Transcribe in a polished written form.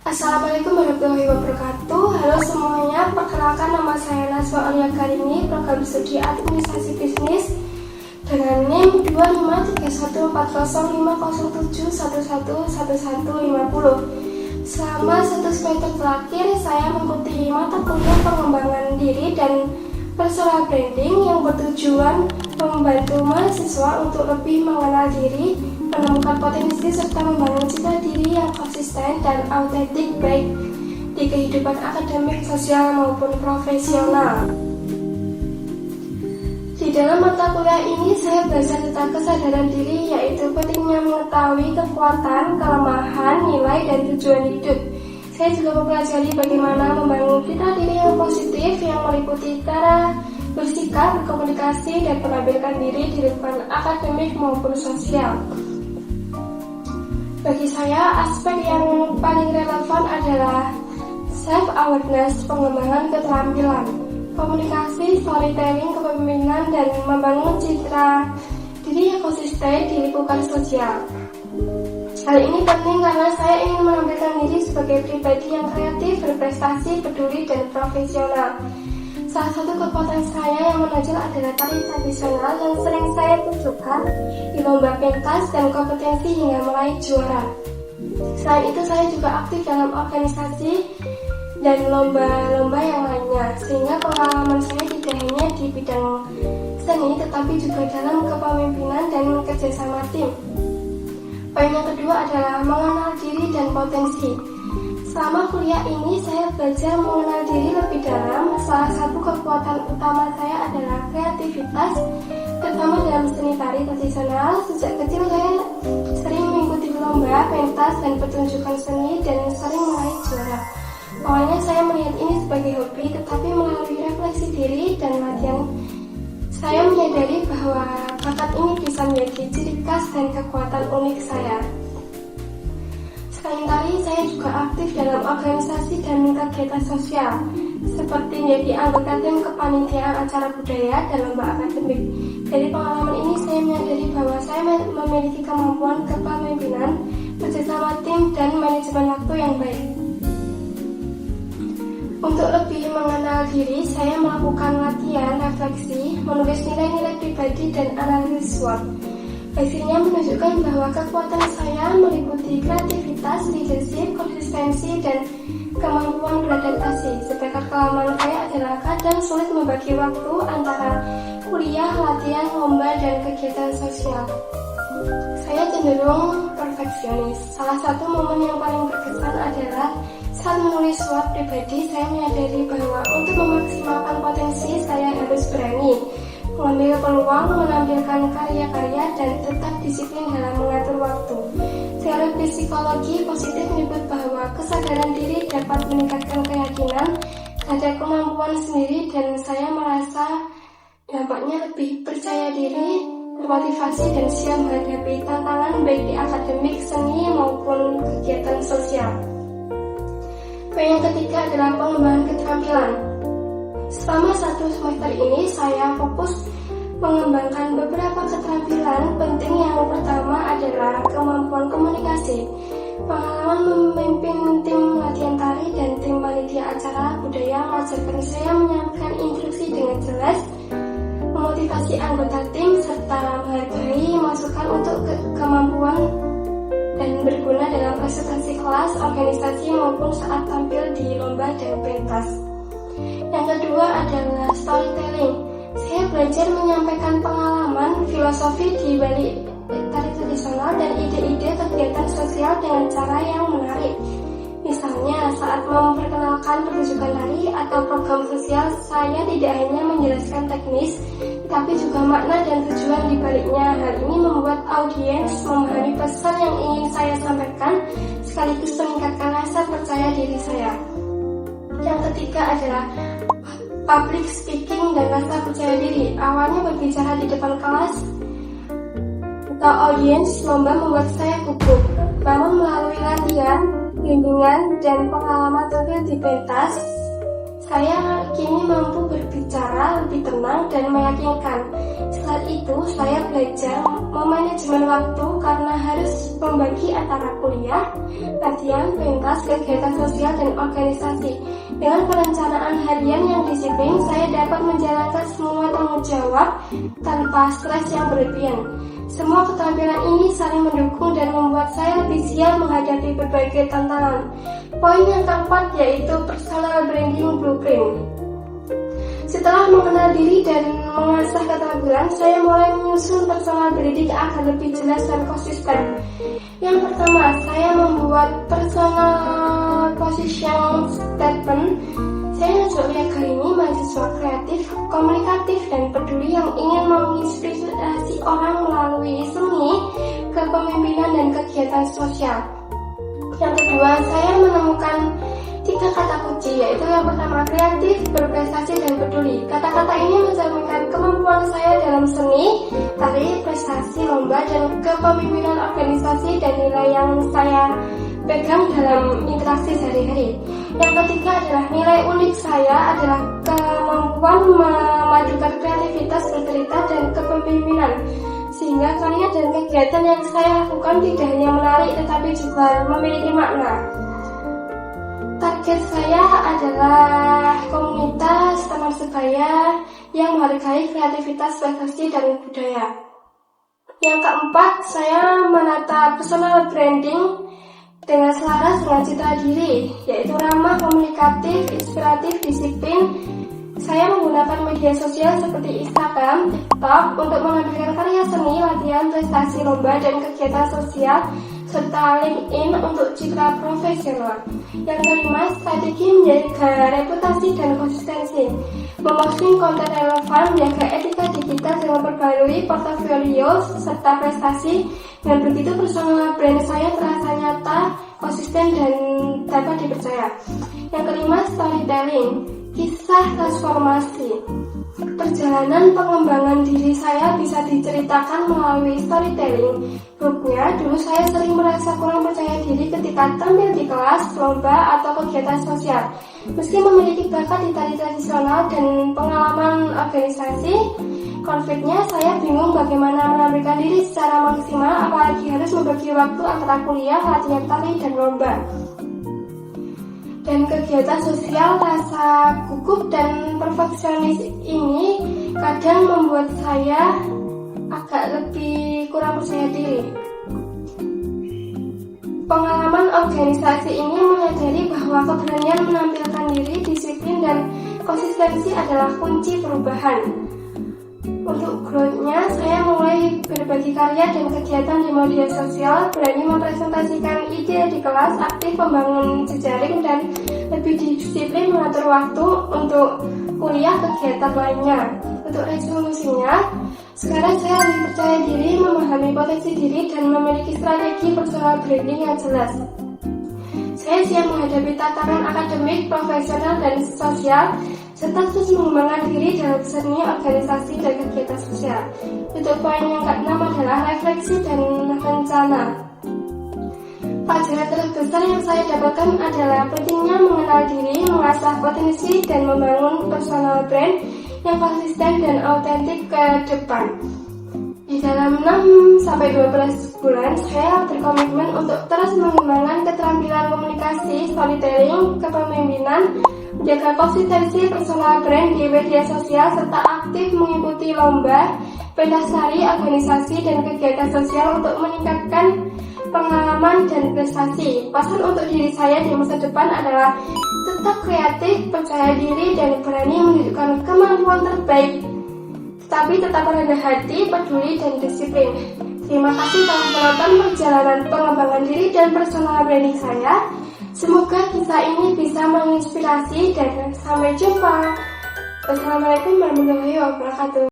Assalamualaikum warahmatullahi wabarakatuh. Halo semuanya, perkenalkan nama saya Nazwa Alia Karini, program studi administrasi bisnis dengan NIM 25314007111150. Selama 1 semester terakhir, saya mengikuti mata kuliah pengembangan diri dan personal branding yang bertujuan membantu mahasiswa untuk lebih mengenal diri, menemukan potensi, serta membangun citra diri yang konsisten dan autentik baik di kehidupan akademik, sosial, maupun profesional. Di dalam mata kuliah ini, saya belajar tentang kesadaran diri, yaitu pentingnya mengetahui kekuatan, kelemahan, nilai, dan tujuan hidup. Saya juga mempelajari bagaimana membangun citra diri yang positif yang meliputi cara bersikap, berkomunikasi, dan menampilkan diri di lingkungan akademik maupun sosial. Bagi saya, aspek yang paling relevan adalah self-awareness, pengembangan keterampilan, komunikasi, storytelling, kepemimpinan, dan membangun citra diri yang konsisten di lingkungan sosial. Hal ini penting karena saya ingin menampilkan diri sebagai pribadi yang kreatif, berprestasi, peduli, dan profesional. Salah satu kekuatan saya yang menonjol adalah tari tradisional yang sering saya tunjukkan di lomba pentas dan kompetensi hingga meraih juara. Selain itu, saya juga aktif dalam organisasi dan lomba-lomba yang lainnya, sehingga pengalaman saya tidak hanya di bidang seni, tetapi juga dalam kepemimpinan dan kerjasama tim. Poin yang kedua adalah mengenal diri dan potensi. Selama kuliah ini, saya belajar mengenal diri lebih dalam. Salah satu kekuatan utama saya adalah kreativitas, terutama dalam seni tari tradisional. Sejak kecil saya sering mengikuti lomba, pentas, dan pertunjukan seni dan sering meraih juara. Awalnya saya melihat ini sebagai hobi, tetapi melalui refleksi diri dan latihan, saya menyadari bahwa bakat ini bisa menjadi ciri khas dan kekuatan unik saya. Selain tari, saya juga aktif dalam organisasi dan kegiatan sosial, seperti menjadi anggota tim kepanitiaan acara budaya dan lomba akademik. Dari pengalaman ini, saya menyadari bahwa saya memiliki kemampuan kepemimpinan, kerjasama tim, dan manajemen waktu yang baik. Untuk lebih mengenal diri, saya melakukan latihan refleksi, menulis nilai-nilai pribadi, dan analisis SWOT. Hasilnya menunjukkan bahwa kekuatan saya meliputi kreativitas, leadership, konsistensi, dan kemampuan beradaptasi. Sedangkan kelemahan saya adalah kadang sulit membagi waktu antara kuliah, latihan, lomba, dan kegiatan sosial. Saya cenderung perfeksionis. Salah satu momen yang paling berkesan adalah saat menulis SWOT pribadi. Saya menyadari bahwa untuk memaksimalkan potensi, saya harus berani mengambil peluang, menampilkan karya-karya, dan tetap disiplin dalam mengatur waktu. Teori psikologi positif menyebut bahwa kesadaran diri dapat meningkatkan keyakinan terhadap kemampuan sendiri, dan saya merasa dampaknya lebih percaya diri, termotivasi, dan siap menghadapi tantangan baik di akademik, seni, maupun kegiatan sosial. Poin yang ketiga adalah pengembangan keterampilan. Selama 1 semester ini, saya fokus mengembangkan beberapa keterampilan penting. Yang pertama adalah kemampuan komunikasi. Pengalaman memimpin tim latihan tari dan tim panitia acara budaya mengajarkan saya menyampaikan instruksi dengan jelas, memotivasi anggota tim, serta menghargai masukan untuk kemampuan dan berguna dalam presentasi kelas, organisasi, maupun saat tampil di lomba dan pentas. Yang kedua adalah storytelling. Saya belajar menyampaikan pengalaman, filosofi di balik tari tradisional, dan ide-ide kegiatan sosial dengan cara yang menarik. Misalnya, saat memperkenalkan pertunjukan tari atau program sosial, saya tidak hanya menjelaskan teknis, tapi juga makna dan tujuan di baliknya. Hal ini membuat audiens memahami pesan yang ingin saya sampaikan, sekaligus meningkatkan rasa percaya diri saya. Yang ketiga adalah public speaking dan rasa percaya diri. Awalnya berbicara di depan kelas atau audiens lomba membuat saya gugup. Namun melalui latihan, bimbingan, dan pengalaman tampil di pentas, Saya kini mampu berbicara lebih tenang dan meyakinkan. Selain itu, saya belajar memanajemen waktu karena harus membagi antara kuliah, latihan, pentas, kegiatan sosial, dan organisasi. Dengan perencanaan harian yang disiplin, saya dapat menjalankan semua tanggung jawab tanpa stres yang berlebihan. Semua keterampilan ini saling mendukung dan membuat saya lebih siap menghadapi berbagai tantangan. Poin yang keempat yaitu personal branding blueprint. Setelah mengenal diri dan mengasah keterampilan, saya mulai menyusun personal branding agar lebih jelas dan konsisten. Yang pertama, saya membuat personal position statement. Saya mencoba ini mahasiswa kreatif, komunikatif, dan peduli yang ingin menginspirasi orang melalui seni, kepemimpinan, dan kegiatan sosial. Yang kedua, saya menemukan 3 kata kunci, yaitu yang pertama kreatif, berprestasi, dan peduli. Kata-kata ini mencerminkan kemampuan saya dalam seni, tari, prestasi, lomba, dan kepemimpinan organisasi dan nilai yang saya pegang dalam interaksi sehari-hari. Yang ketiga adalah nilai unik saya adalah kemampuan memadukan kreativitas, bercerita, dan kepemimpinan, sehingga karya dan kegiatan yang saya lakukan tidak hanya menarik tetapi juga memiliki makna. Target saya adalah komunitas teman sebaya yang menghargai kreativitas, prestasi, dan budaya. Yang keempat, saya menata personal branding dengan selaras dengan citra diri, yaitu ramah, komunikatif, inspiratif, disiplin. Saya menggunakan media sosial seperti Instagram, TikTok untuk menampilkan karya seni, latihan, prestasi, lomba, dan kegiatan sosial, serta LinkedIn untuk citra profesional. Yang kelima, strategi menjaga reputasi dan konsistensi. Memposting konten relevan, menjaga etika digital, dan memperbarui portofolio serta prestasi. Dan begitu personal brand saya terasa nyata, konsisten, dan dapat dipercaya. Yang kelima, storytelling. Kisah transformasi. Perjalanan pengembangan diri saya bisa diceritakan melalui storytelling. Buktinya, dulu saya sering merasa kurang percaya diri ketika tampil di kelas, lomba, atau kegiatan sosial. Meski memiliki bakat di tari tradisional dan pengalaman organisasi, konfliknya saya bingung bagaimana menampilkan diri secara maksimal, apalagi harus membagi waktu antara kuliah, latihan tari, dan lomba. Dan kegiatan sosial, rasa gugup dan perfeksionis ini kadang membuat saya agak lebih kurang percaya diri. Pengalaman organisasi ini menyadari bahwa keberanian menampilkan diri, disiplin, dan konsistensi adalah kunci perubahan. Untuk growth-nya, saya mulai berbagi karya dan kegiatan di media sosial, berani mempresentasikan ide di kelas, aktif membangun jejaring, dan lebih disiplin mengatur waktu untuk kuliah kegiatan lainnya. Untuk resolusinya, sekarang saya lebih percaya diri, memahami potensi diri, dan memiliki strategi personal branding yang jelas. Saya siap menghadapi tantangan akademik, profesional, dan sosial, serta terus mengembangkan diri dalam seni, organisasi, dan kegiatan sosial. Untuk poin yang keenam adalah refleksi dan rencana. Pelajaran terbesar yang saya dapatkan adalah pentingnya mengenal diri, mengasah potensi, dan membangun personal brand yang konsisten dan autentik ke depan. Di dalam 6-12 bulan, saya berkomitmen untuk terus mengembangkan keterampilan komunikasi, storytelling, kepemimpinan, menjaga konsistensi personal brand di media sosial, serta aktif mengikuti lomba, pentas tari, organisasi, dan kegiatan sosial untuk meningkatkan pengalaman dan prestasi. Pesan untuk diri saya di masa depan adalah tetap kreatif, percaya diri, dan berani menunjukkan kemampuan terbaik, tetapi tetap rendah hati, peduli, dan disiplin. Terima kasih telah menonton perjalanan pengembangan diri dan personal branding saya. Semoga kisah ini bisa menginspirasi dan sampai jumpa. Wassalamualaikum warahmatullahi wabarakatuh.